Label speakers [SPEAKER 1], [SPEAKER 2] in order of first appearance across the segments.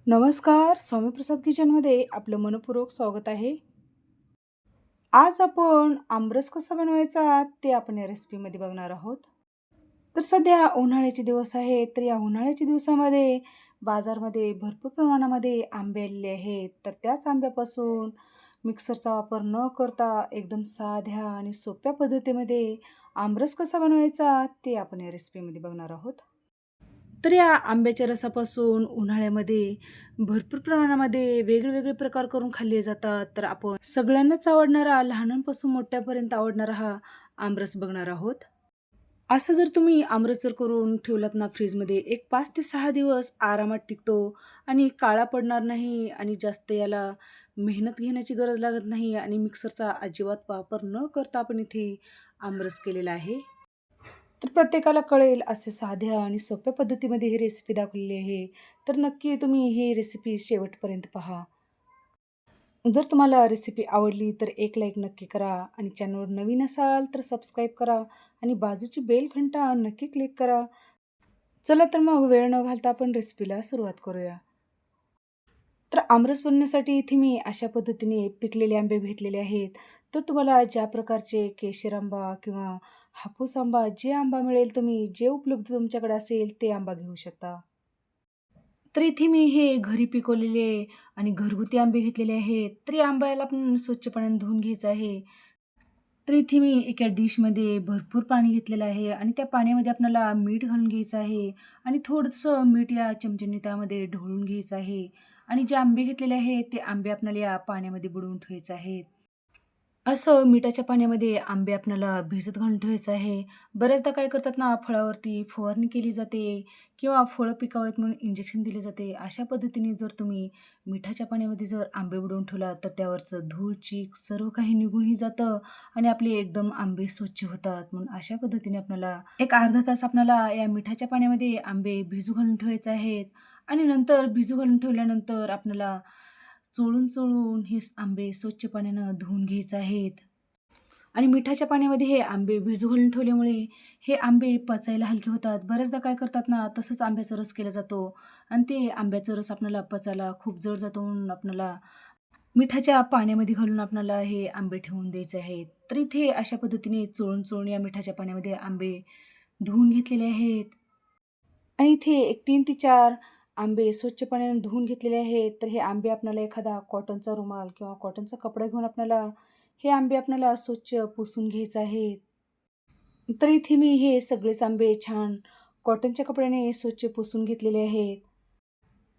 [SPEAKER 1] नमस्कार. स्वामीप्रसाद किचनमध्ये आपलं मनःपूर्वक स्वागत आहे. आज आपण आमरस कसा बनवायचा ते आपण या रेसिपीमध्ये बघणार आहोत. तर सध्या उन्हाळ्याचे दिवस आहेत. तर या उन्हाळ्याच्या दिवसामध्ये बाजारमध्ये भरपूर प्रमाणामध्ये आंबे आलेले आहेत. तर त्याच आंब्यापासून मिक्सरचा वापर न करता एकदम साध्या आणि सोप्या पद्धतीमध्ये आमरस कसा बनवायचा ते आपण या रेसिपीमध्ये बघणार आहोत. तर या आंब्याच्या रसापासून उन्हाळ्यामध्ये भरपूर प्रमाणामध्ये वेगळे प्रकार करून खाल्ले जातात. तर आपण सगळ्यांनाच आवडणारा, लहानांपासून मोठ्यापर्यंत आवडणारा हा आमरस बघणार आहोत. असं जर तुम्ही आमरस जर करून ठेवलात ना फ्रीजमध्ये, एक 5 ते 6 दिवस आरामात टिकतो आणि काळा पडणार नाही आणि जास्त याला मेहनत घेण्याची गरज लागत नाही आणि मिक्सरचा अजिबात वापर न करता आपण इथे आमरस केलेला आहे. तर प्रत्येकाला कळेल असे साध्या आणि सोप्या पद्धतीमध्ये ही रेसिपी दाखवलेली आहे. तर नक्की तुम्ही ही रेसिपी शेवटपर्यंत पहा. जर तुम्हाला रेसिपी आवडली तर एक लाईक नक्की करा आणि चॅनलवर नवीन असाल तर सबस्क्राईब करा आणि बाजूची बेल घंटा नक्की क्लिक करा. चला तर मग वेळ न घालता आपण रेसिपीला सुरुवात करूया. तर आमरस बनवण्यासाठी इथे मी अशा पद्धतीने पिकलेले आंबे घेतलेले आहेत. तर तुम्हाला ज्या प्रकारचे केशर आंबा किंवा हापूस आंबा, जे आंबा मिळेल तुम्ही जे उपलब्ध तुमच्याकडे असेल ते आंबा घेऊ शकता. तर इथे मी हे घरी पिकवलेले आणि घरगुती आंबे घेतलेले आहेत. तर या आंब्याला पण स्वच्छ पाण्याने धुवून घ्यायचं आहे. तर इथे मी एका डिशमध्ये भरपूर पाणी घेतलेलं आहे आणि त्या पाण्यामध्ये आपल्याला मीठ घालून घ्यायचं आहे आणि थोडंसं मीठ या चमच्याने त्यामध्ये ढवळून घ्यायचं आहे आणि जे आंबे घेतलेले आहेत, ते आंबे आपल्याला या पाण्यामध्ये बुडवून ठेवायचे आहेत. असं मिठाच्या पाण्यामध्ये आंबे आपल्याला भिजत घालून ठेवायचं आहे. बऱ्याचदा काय करतात ना, फळावरती फवारणी केली जाते किंवा फळं पिकावेत म्हणून इंजेक्शन दिले जाते. अशा पद्धतीने जर तुम्ही मिठाच्या पाण्यामध्ये जर आंबे बुडवून ठेवला, तर त्यावरचं धूळ, चीक सर्व काही निघूनही जातं आणि आपले एकदम आंबे स्वच्छ होतात. म्हणून अशा पद्धतीने आपल्याला एक अर्धा तास आपल्याला या मिठाच्या पाण्यामध्ये आंबे भिजू घालून ठेवायचे आहेत आणि नंतर भिजू घालून ठेवल्यानंतर आपल्याला चोळून हे आंबे स्वच्छ पाण्यानं धुवून घ्यायचे आहेत. आणि मिठाच्या पाण्यामध्ये हे आंबे भिजू घालून ठेवल्यामुळे हे आंबे पचायला हलके होतात. बऱ्याचदा काय करतात ना, तसंच आंब्याचा रस केला जातो आणि ते आंब्याचा रस आपल्याला पचायला खूप जड जातो म्हणून आपल्याला मिठाच्या पाण्यामध्ये घालून आपल्याला हे आंबे ठेवून द्यायचे आहेत. तर इथे अशा पद्धतीने चोळून या मिठाच्या पाण्यामध्ये आंबे धुवून घेतलेले आहेत. आणि इथे एक 3 ते 4 आंबे स्वच्छ पाण्याने धुवून घेतलेले आहेत. तर हे आंबे आपल्याला एखादा कॉटनचा रुमाल किंवा कॉटनचा कपडा घेऊन आपल्याला हे आंबे आपल्याला स्वच्छ पुसून घ्यायचे आहेत. तर इथे मी हे सगळेच आंबे छान कॉटनच्या कपड्याने स्वच्छ पुसून घेतलेले आहेत.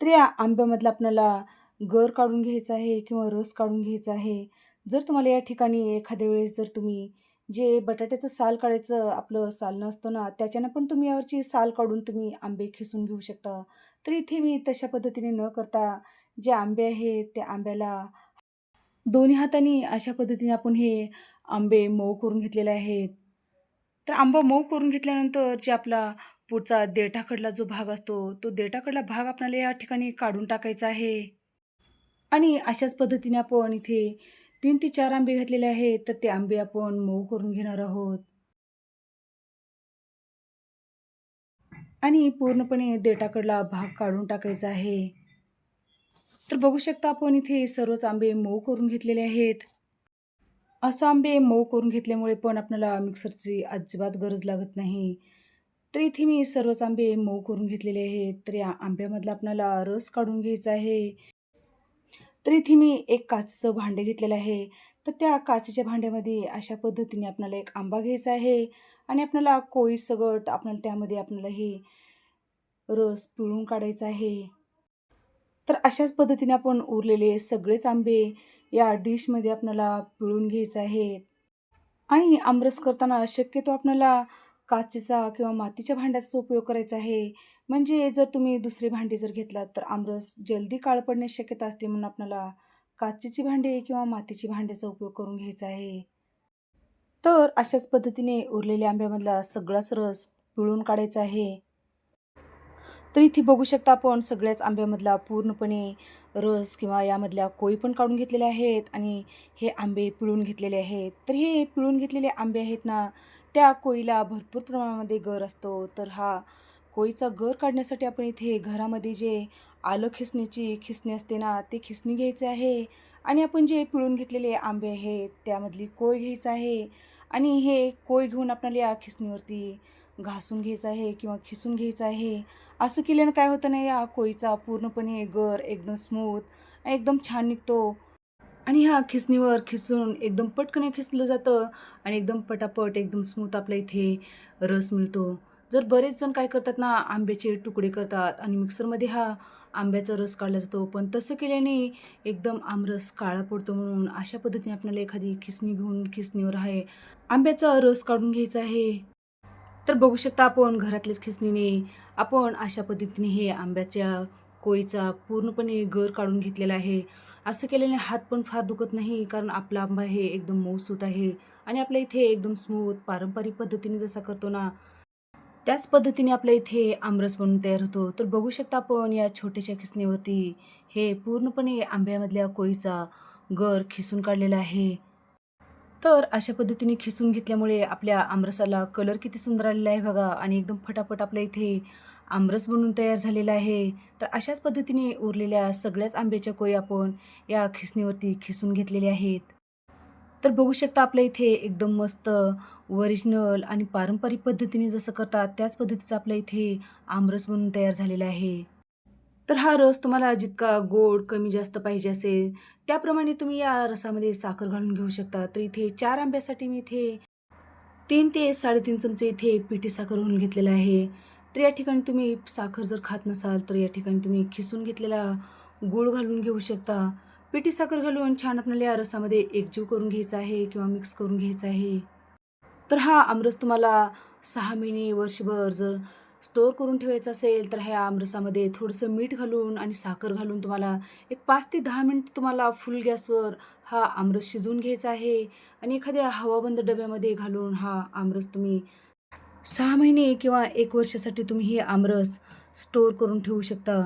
[SPEAKER 1] तर या आंब्यामधला आपल्याला गर काढून घ्यायचा आहे किंवा रस काढून घ्यायचा आहे. जर तुम्हाला या ठिकाणी एखाद्या वेळेस जर तुम्ही जे बटाट्याचं साल काढायचं आपलं सालनं असतं ना, त्याच्यानं पण तुम्ही यावरची साल काढून तुम्ही आंबे खिसून घेऊ शकता. तर इथे मी तशा पद्धतीने न करता जे आंबे आहेत, त्या आंब्याला दोन्ही हातांनी अशा पद्धतीने आपण हे आंबे मऊ करून घेतलेले आहेत. तर आंबा मऊ करून घेतल्यानंतर जे आपला पुढचा देठाकडला जो भाग असतो, तो देठाकडला भाग आपल्याला या ठिकाणी काढून टाकायचा आहे. आणि अशाच पद्धतीने आपण इथे 3 ते 4 आंबे घातलेले आहेत. तर ते आंबे आपण मऊ करून घेणार आहोत आणि पूर्णपणे देठाकडला भाग काढून टाकायचा आहे. तर बघू शकता आपण इथे सर्वच आंबे मऊ करून घेतलेले आहेत. असं आंबे मऊ करून घेतल्यामुळे पण आपल्याला मिक्सरची अजिबात गरज लागत नाही. तर इथे मी सर्वच आंबे मऊ करून घेतलेले आहेत. तर या आंब्यामधला आपल्याला रस काढून घ्यायचा आहे. तर इथे मी एक काचेचं भांडं घेतलेलं आहे. तर त्या काचेच्या भांड्यामध्ये अशा पद्धतीने आपल्याला एक आंबा घ्यायचा आहे आणि आपल्याला कोळीसकट आपल्याला त्यामध्ये आपल्याला हे रस पिळून काढायचा आहे. तर अशाच पद्धतीने आपण उरलेले सगळेच आंबे या डिशमध्ये आपल्याला पिळून घ्यायचे आहेत. आणि आमरस करताना शक्यतो आपल्याला काचेचा किंवा मातीच्या भांड्याचा उपयोग करायचा आहे. म्हणजे जर तुम्ही दुसरी भांडी जर घेतलात तर आमरस जल्दी काळं पडण्याची शक्यता असते म्हणून आपल्याला काचेची भांडी किंवा मातीची भांड्याचा उपयोग करून घ्यायचा आहे. तर अशाच पद्धतीने उरलेल्या आंब्यामधला सगळाच रस पिळून काढायचा आहे. तर इथे बघू शकता आपण सगळ्याच आंब्यामधला पूर्णपणे रस किंवा यामधल्या कोई पण काढून घेतलेल्या आहेत आणि हे आंबे पिळून घेतलेले आहेत. तर हे पिळून घेतलेले आंबे आहेत ना, त्या कोईला भरपूर प्रमाणामध्ये गर असतो. तर हा कोईचा गर काढण्यासाठी आपण इथे घरामध्ये जे आलं खिसणीची खिसणी असते ना, ते खिसणी घ्यायचं आहे आणि आपण जे पिळून घेतलेले आंबे आहेत त्यामधली कोय घ्यायचं आहे आणि हे कोय घेऊन आपल्याला या खिसणीवरती घासून घ्यायचं आहे किंवा खिसून घ्यायचं आहे. असं केल्यानं काय होतं ना, या कोयीचा पूर्णपणे गर एकदम स्मूथ एकदम छान निघतो आणि ह्या खिसणीवर खिसून एकदम पटकन खिसलं जातं आणि एकदम पटापट एकदम स्मूथ आपल्या इथे रस मिळतो. जर बरेच जण काय करतात ना, आंब्याचे तुकडे करतात आणि मिक्सरमध्ये हा आंब्याचा रस काढला जातो. पण तसं केल्याने एकदम आमरस काळा पडतो. म्हणून अशा पद्धतीने आपल्याला एखादी खिसणी घेऊन खिसणीवर आहे आंब्याचा रस काढून घ्यायचा आहे. तर बघू शकता आपण घरातल्याच खिसणीने आपण अशा पद्धतीने हे आंब्याच्या कोयीचा पूर्णपणे गर काढून घेतलेला आहे. असं केल्याने हात पण फार दुखत नाही, कारण आपला आंबा हे एकदम मऊसूत आहे आणि आपल्या इथे एकदम स्मूथ पारंपरिक पद्धतीने जसा करतो ना, त्याच पद्धतीने आपल्या इथे आमरस बनून तयार होतो. तर बघू शकता आपण या छोट्याशा खिसणीवरती हे पूर्णपणे आंब्यामधल्या कोयीचा गर खिसून काढलेला आहे. तर अशा पद्धतीने खिसून घेतल्यामुळे आपल्या आमरसाला कलर किती सुंदर आलेला आहे बघा आणि एकदम फटाफट आपल्या इथे आमरस बनून तयार झालेला आहे. तर अशाच पद्धतीने उरलेल्या सगळ्याच आंब्याच्या कोयी आपण या खिसणीवरती खिसून घेतलेल्या आहेत. तर बघू शकता आपल्या इथे एकदम मस्त ओरिजिनल आणि पारंपरिक पद्धतीने जसं करतात त्याच पद्धतीचा आपल्या इथे आमरस बनून तयार झालेला आहे. तर हा रस तुम्हाला जितका गोड कमी जास्त पाहिजे असेल, त्याप्रमाणे तुम्ही या रसामध्ये साखर घालून घेऊ शकता. तर इथे 4 आंब्यासाठी मी इथे 3 ते 3.5 चमचे इथे पिठी साखर घालून घेतलेलं आहे. तर या ठिकाणी तुम्ही साखर जर खात नसाल, तर या ठिकाणी तुम्ही खिसून घेतलेला गूळ घालून घेऊ शकता. पिठी साखर घालून छान आपल्याला या रसामध्ये एकजीव करून घ्यायचा आहे किंवा मिक्स करून घ्यायचा आहे. तर हा आमरस तुम्हाला 6 महिने, वर्षभर जर स्टोअर करून ठेवायचा असेल, तर ह्या आमरसामध्ये थोडंसं मीठ घालून आणि साखर घालून तुम्हाला एक 5 ते 10 मिनिट तुम्हाला फुल गॅसवर हा आमरस शिजवून घ्यायचा आहे आणि एखाद्या हवाबंद डब्यामध्ये घालून हा आमरस तुम्ही 6 महिने किंवा 1 वर्षासाठी तुम्ही हे आमरस स्टोअर करून ठेवू शकता.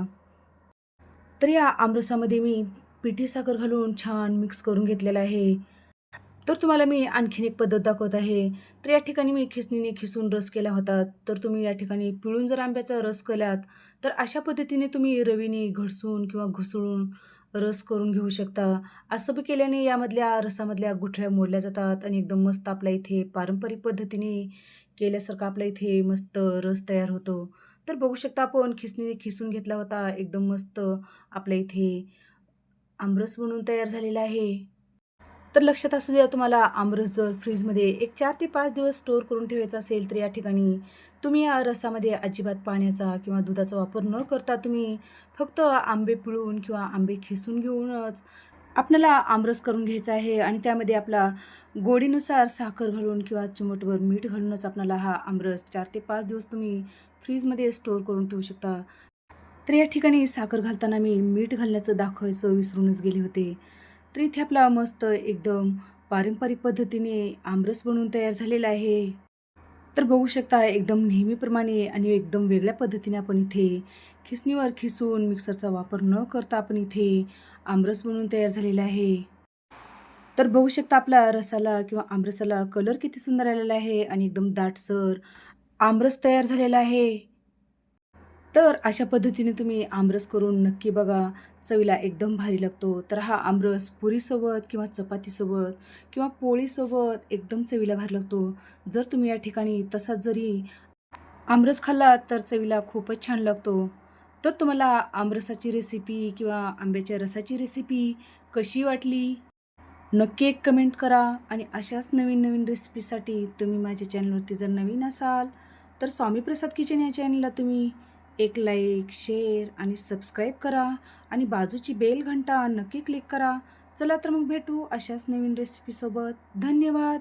[SPEAKER 1] तर या आमरसामध्ये मी पिठी साखर घालून छान मिक्स करून घेतलेलं आहे. तर तुम्हाला मी आणखीन एक पद्धत दाखवत आहे. तर या ठिकाणी मी खिसणीने खिसून रस केला होता. तर तुम्ही या ठिकाणी पिळून जर आंब्याचा रस केलात, तर अशा पद्धतीने तुम्ही रवीने घडसून किंवा घुसळून रस करून घेऊ शकता. असं बी केल्याने यामधल्या रसामधल्या गुठळ्या मोडल्या जातात आणि एकदम मस्त आपल्या इथे पारंपरिक पद्धतीने केल्यासारखा आपल्या इथे मस्त रस तयार होतो. तर बघू शकता आपण खिसणीने खिसून घेतला होता. एकदम मस्त आपल्या इथे आमरस बनून तयार झालेला आहे. तर लक्षात असू द्या तुम्हाला आमरस जर फ्रीजमध्ये एक 4 ते 5 दिवस स्टोअर करून ठेवायचा असेल, तर या ठिकाणी तुम्ही या रसामध्ये अजिबात पाण्याचा किंवा दुधाचा वापर न करता तुम्ही फक्त आंबे पिळून किंवा आंबे खिसून घेऊनच आपल्याला आमरस करून घ्यायचा आहे आणि त्यामध्ये आपला गोडीनुसार साखर घालून किंवा चिमूटभर मीठ घालूनच आपल्याला हा आमरस 4 ते 5 दिवस तुम्ही फ्रीजमध्ये स्टोअर करून ठेवू शकता. तर या ठिकाणी साखर घालताना मी मीठ घालण्याचं दाखवायचं विसरूनच गेले होते. तर इथे आपला मस्त एकदम पारंपरिक पद्धतीने आमरस बनवून तयार झालेला आहे. तर बघू शकता एकदम नेहमीप्रमाणे आणि एकदम वेगळ्या पद्धतीने आपण इथे खिसणीवर खिसून मिक्सरचा वापर न करता आपण इथे आमरस बनवून तयार झालेला आहे. तर बघू शकता आपल्या रसाला किंवा आमरसाला कलर किती सुंदर आलेला आहे आणि एकदम दाटसर आमरस तयार झालेला आहे. तर अशा पद्धतीने तुम्ही आमरस करून नक्की बघा. चवीला एकदम भारी लागतो. तर हा आमरस पुरीसोबत किंवा चपातीसोबत किंवा पोळीसोबत एकदम चवीला भारी लागतो. जर तुम्ही या ठिकाणी तसाच जरी आमरस खाल्ला तर चवीला खूपच छान लागतो. तर तुम्हाला आमरसाची रेसिपी किंवा आंब्याच्या रसाची रेसिपी कशी वाटली? नक्की एक कमेंट करा आणि अशाच नवीन-नवीन रेसिपीसाठी तुम्ही माझ्या चॅनलवरती जर नवीन असाल, तर स्वामी प्रसाद किचन या चॅनलला तुम्ही एक लाईक, शेअर आणि सबस्क्राईब करा आणि बाजूची बेल घंटा नक्की क्लिक करा. चला तर मग भेटू अशाच नवीन रेसिपीसोबत. धन्यवाद.